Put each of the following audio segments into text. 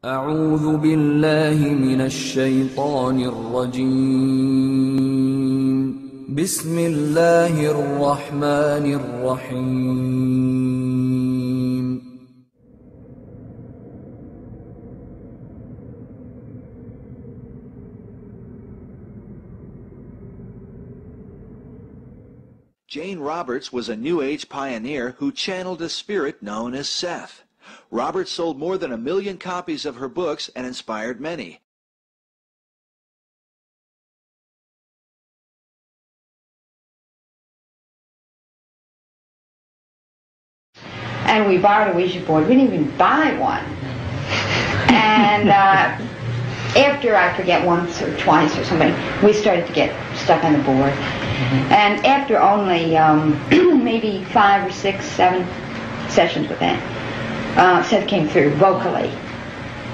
أعوذ بالله من الشيطان الرجيم. بسم الله الرحمن الرحيم. Jane Roberts was a New Age pioneer who channeled a spirit known as Seth. Roberts sold more than 1 million copies of her books and inspired many. And we borrowed a Ouija board. We didn't even buy one. And after, I forget, once or twice or something, we started to get stuff on the board. And after only maybe 5 or 6, 7 sessions with that, Seth came through vocally.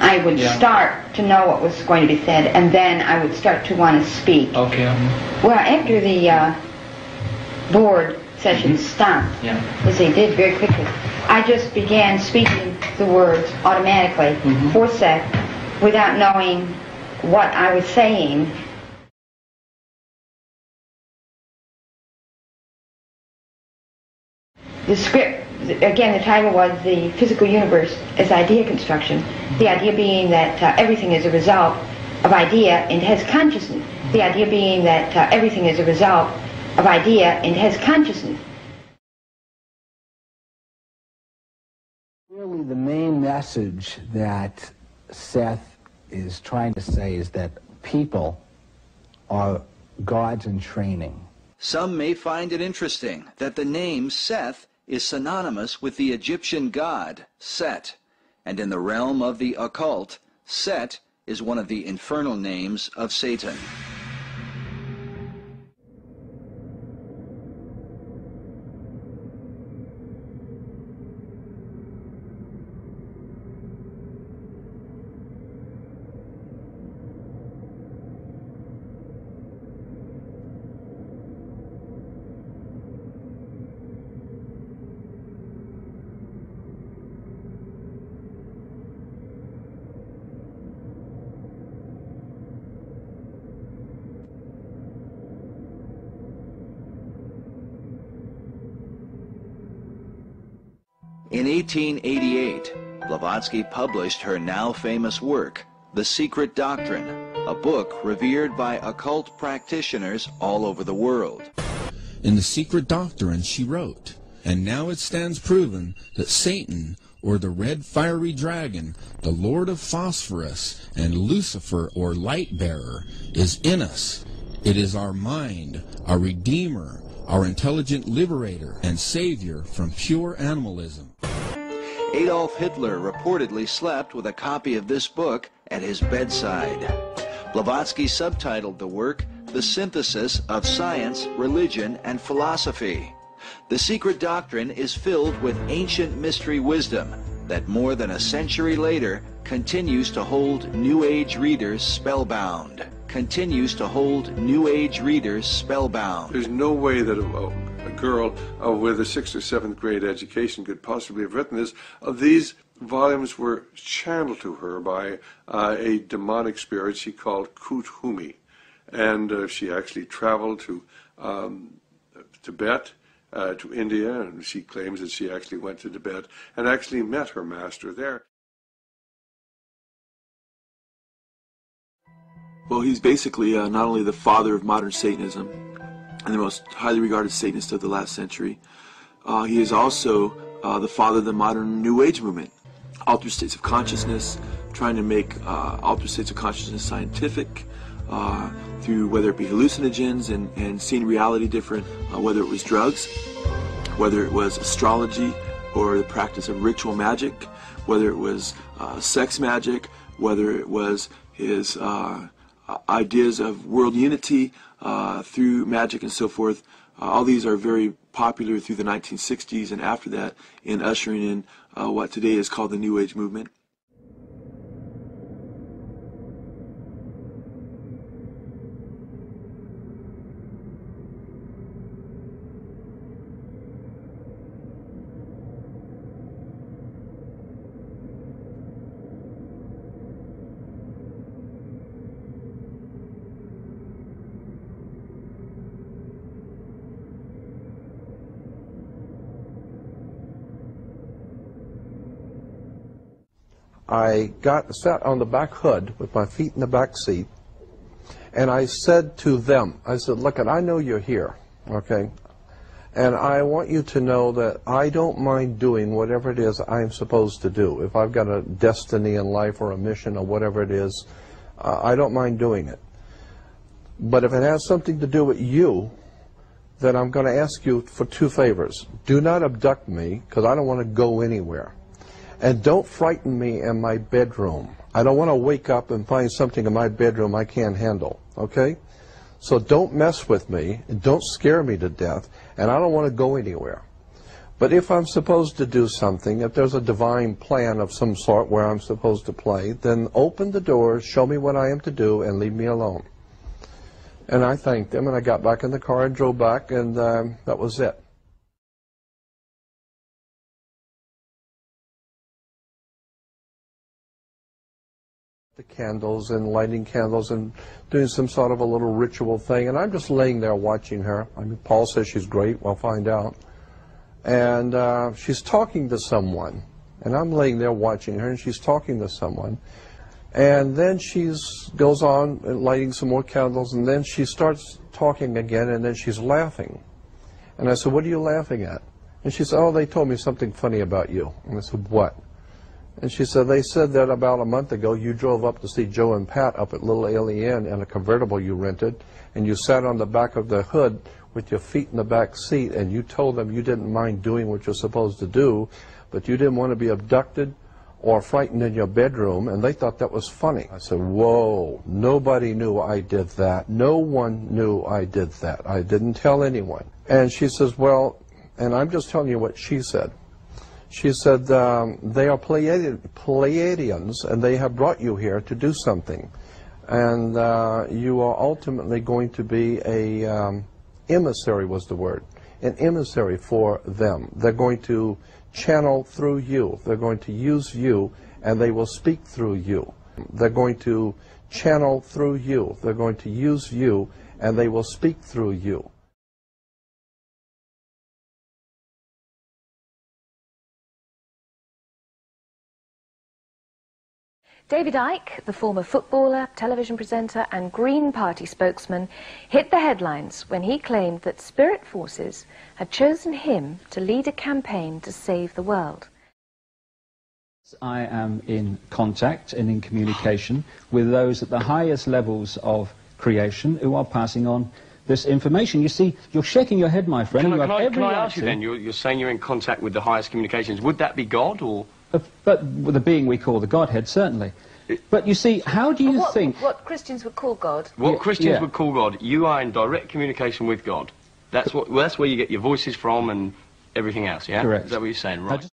I would start to know what was going to be said, and then I would start to want to speak. Okay. Well, after the board sessions stopped, as they did very quickly, I just began speaking the words automatically for Seth without knowing what I was saying. The script, again, the title was The Physical Universe as Idea Construction. The idea being that everything is a result of idea and has consciousness. The idea being that everything is a result of idea and has consciousness. Really, the main message that Seth is trying to say is that people are gods in training. Some may find it interesting that the name Seth is synonymous with the Egyptian god Set, and in the realm of the occult, Set is one of the infernal names of Satan. In 1888, Blavatsky published her now famous work, The Secret Doctrine, a book revered by occult practitioners all over the world. In The Secret Doctrine, she wrote, "And now it stands proven that Satan, or the red fiery dragon, the Lord of Phosphorus, and Lucifer, or light-bearer, is in us. It is our mind, our Redeemer, our intelligent liberator and savior from pure animalism." Adolf Hitler reportedly slept with a copy of this book at his bedside. Blavatsky subtitled the work, The Synthesis of Science, Religion, and Philosophy. The Secret Doctrine is filled with ancient mystery wisdom that more than a century later continues to hold New Age readers spellbound. Continues to hold New Age readers spellbound. There's no way that a girl with a 6th or 7th grade education could possibly have written this. These volumes were channeled to her by a demonic spirit she called Kuthumi. And she actually traveled to Tibet, to India, and she claims that she actually went to Tibet and actually met her master there. Well, he's basically not only the father of modern Satanism and the most highly regarded Satanist of the last century, he is also the father of the modern New Age movement. Altered states of consciousness, trying to make altered states of consciousness scientific, through whether it be hallucinogens and seeing reality different, whether it was drugs, whether it was astrology or the practice of ritual magic, whether it was sex magic, whether it was his ideas of world unity through magic and so forth. All these are very popular through the 1960s and after that in ushering in what today is called the New Age movement. I sat on the back hood with my feet in the back seat, and I said to them, I said, look, I know you're here, okay? And I want you to know that I don't mind doing whatever it is I'm supposed to do. If I've got a destiny in life or a mission or whatever it is, I don't mind doing it. But if it has something to do with you, then I'm going to ask you for two favors. Do not abduct me, because I don't want to go anywhere. And don't frighten me in my bedroom. I don't want to wake up and find something in my bedroom I can't handle, okay? So don't mess with me, and don't scare me to death, and I don't want to go anywhere. But if I'm supposed to do something, if there's a divine plan of some sort where I'm supposed to play, then open the doors, show me what I am to do, and leave me alone. And I thanked them, and I got back in the car and drove back, and that was it. The candles and lighting candles and doing some sort of a little ritual thing, and I'm just laying there watching her. I mean, Paul says she's great. We'll find out. And she's talking to someone, and I'm laying there watching her, and she's talking to someone. And then she goes on lighting some more candles, and then she starts talking again, and then she's laughing. And I said, what are you laughing at? And she said, oh, they told me something funny about you. And I said, what? And she said, they said that about a month ago you drove up to see Joe and Pat up at Little Ailey Inn in a convertible you rented, and you sat on the back of the hood with your feet in the back seat, and you told them you didn't mind doing what you're supposed to do, but you didn't want to be abducted or frightened in your bedroom, and they thought that was funny. I said, whoa, nobody knew I did that. No one knew I did that. I didn't tell anyone. And she says, well, and I'm just telling you what she said. She said, they are Pleiadians, and they have brought you here to do something. And you are ultimately going to be a emissary, was the word, an emissary for them. They're going to channel through you. They're going to use you, and they will speak through you. They're going to channel through you. They're going to use you, and they will speak through you. David Icke, the former footballer, television presenter and Green Party spokesman, hit the headlines when he claimed that spirit forces had chosen him to lead a campaign to save the world. I am in contact and in communication with those at the highest levels of creation who are passing on this information. You see, you're shaking your head, my friend. Can I ask you then, you're saying you're in contact with the highest communications. Would that be God, or...? But with the being we call the Godhead, certainly. But you see, how do you think... What Christians would call God? What Christians would call God. You are in direct communication with God. That's where you get your voices from and everything else, yeah? Correct. Is that what you're saying? Right.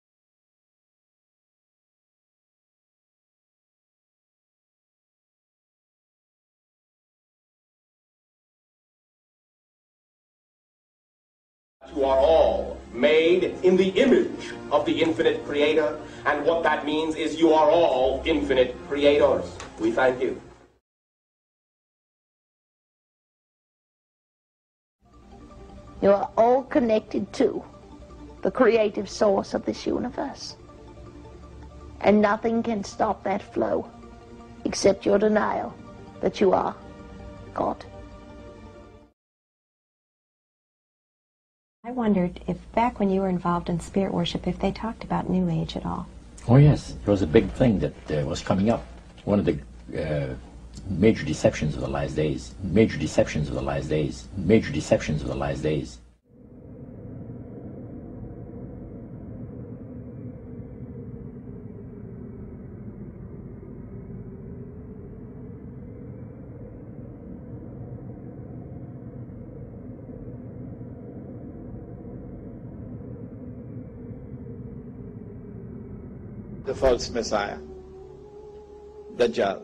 You are all made in the image of the infinite creator, and what that means is you are all infinite creators. We thank you. You are all connected to the creative source of this universe, and nothing can stop that flow except your denial that you are God. I wondered if back when you were involved in spirit worship, if they talked about New Age at all. Oh yes, it was a big thing that was coming up. One of the major deceptions of the last days. Major deceptions of the last days. Major deceptions of the last days. The false Messiah, Dajjal.